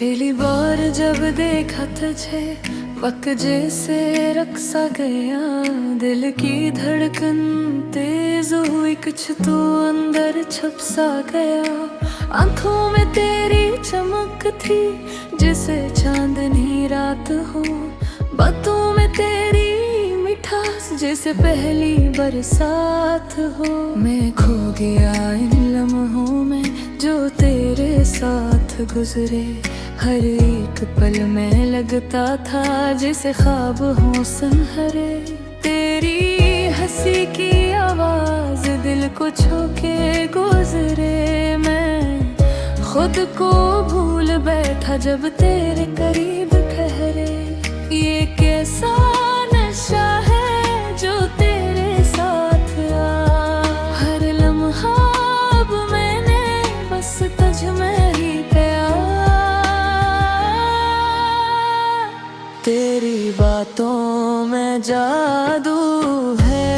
पहली बार जब देखा तुझे वक्त जैसे रक्सा गया, दिल की धड़कन तेज हुई, कुछ तो अंदर छुप सा गया। आंखों में तेरी चमक थी जैसे चांदनी रात हो, बातों में तेरी मिठास जैसे पहली बरसात हो। मैं खो गया इन लम्हों में जो तेरे साथ गुजरे, हर एक पल में लगता था जैसे ख्वाब हो सुनहरे। तेरी हंसी की आवाज दिल को छू के गुजरे, मैं खुद को भूल बैठा जब तेरे करीब ठहरे। ये कैसा नशा है जो तेरे साथ आ, हर लम्हा अब मैंने बस तुझ में ही पाया। तेरी बातों में जादू है,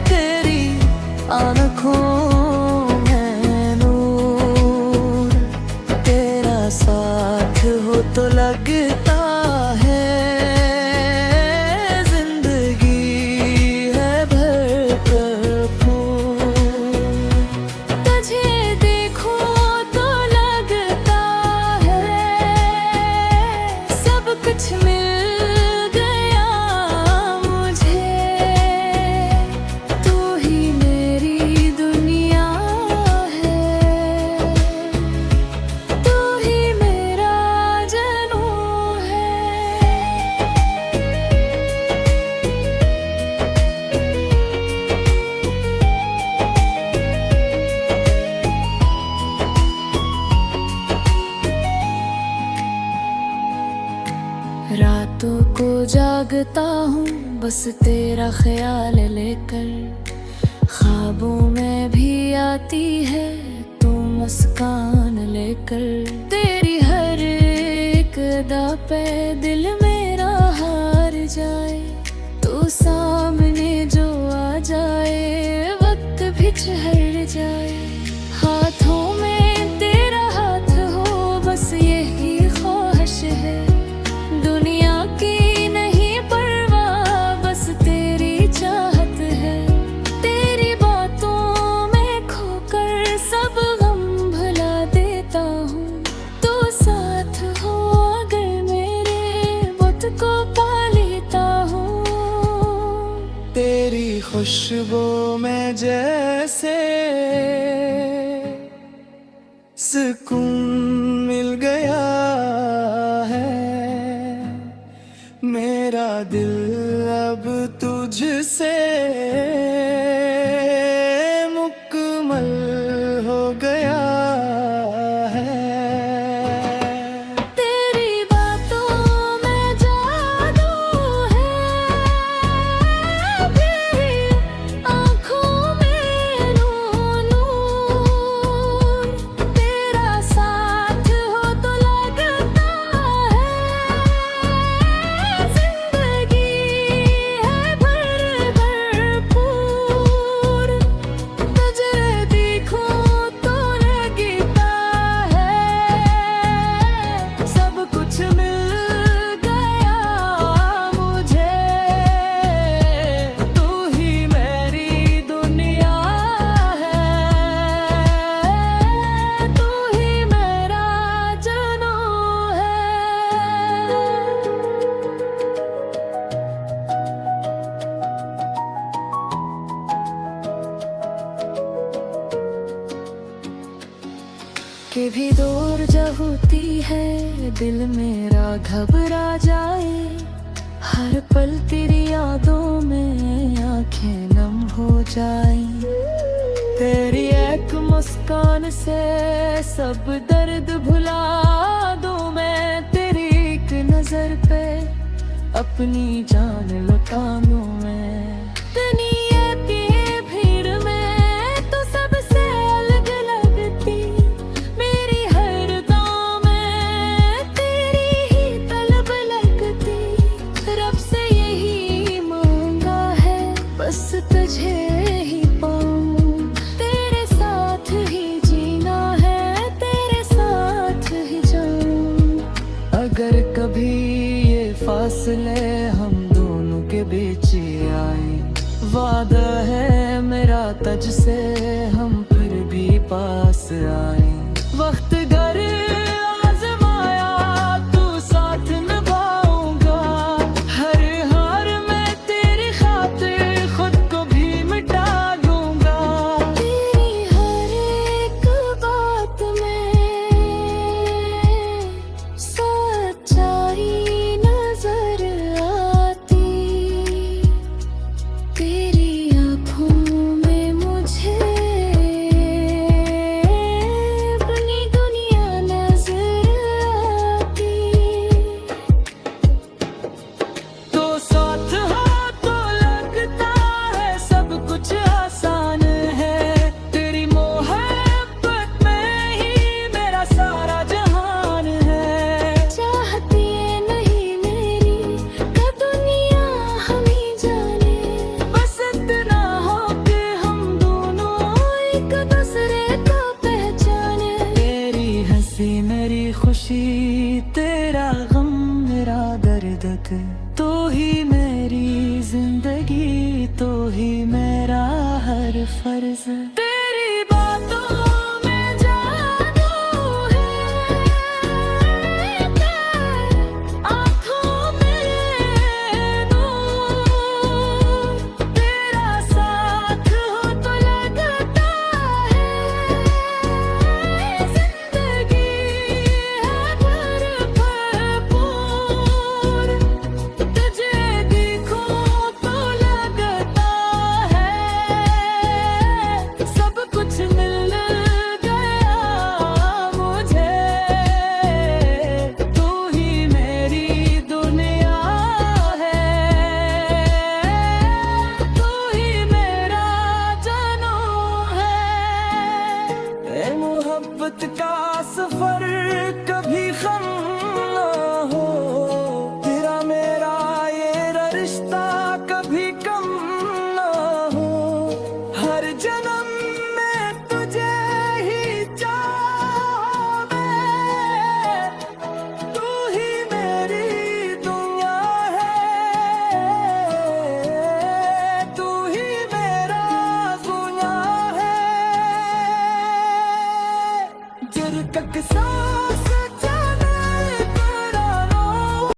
तेरी आँखों में नूर, तेरा साथ हो तो लगता है जिंदगी है भरपूर। तुझे देखो तो लगता है सब कुछ मिल गया मुझे, तू ही मेरी दुनिया है, तू ही मेरा जनू है। रातों को जागता हूँ बस तेरा ख्याल लेकर, ख्वाबों में भी आती है तू मुस्कान लेकर। तेरी हर एक अदा पे दिल मेरा हार जाए, तू सामने जो आ जाए वक्त भी ठहर जाए। हाथों में तेरा हाथ हो बस यही ख्वाहिश है, दुनिया की नहीं परवाह बस तेरी चाहत है। तेरी बातों में खोकर सब गम भुला देता हूँ, तू साथ हो अगर मेरे बुत को पा लेता हूँ। तेरी खुशबू में जैसे सुकून मिल गया है, मेरा दिल अब तुझसे मुकम्मल हो गया है। तेरी बातों में जादू है, तेरी आँखों में नूर, तेरा साथ हो तो लगता है जिंदगी है भरपूर। तुझे देखो तो लगता है सब कुछ मिल गया मुझे, तू ही मेरी दुनिया है, तू ही मेरा जनू है। के भी दूर जब होती है दिल मेरा घबरा जाए, हर पल तेरी यादों में आंखें नम हो जाए। तेरी एक मुस्कान से सब दर्द भुला दूं मैं, तेरी एक नजर पे अपनी जान लुटा दूं मैं। दुनिया की भीड़ में तो सबसे अलग लगती, मेरी हर गाँव में तेरी ही तलब लगती। रब से यही मांगा है बस तुझे ही पाऊं, तेरे साथ ही जीना है, तेरे साथ ही फासले हम दोनों के बीच ही आए। वादा है मेरा तुझसे हम फिर भी पास आए। वक्त घर आजमाया तू साथ निभाऊंगा, हर हार में तेरी खातिर खुद को भी मिटा दूंगा। तेरी हर एक बात में सच्चाई नजर आती, तेरी आँखों में मुझे अपनी दुनिया नजर आती। तो साथ हो तो लगता है सब कुछ आसान है। तेरी मोहब्बत में ही मेरा सारा जहान है। चाहती है नहीं मेरी का दुनिया हम ही जाने, बस इतना हो कि हम दोनों एक दूसरे को पहचाने। तेरी हंसी मेरी खुशी, तेरा गम मेरा दर्द, तो ही मेरी जिंदगी, तो ही मेरा हर फर्ज।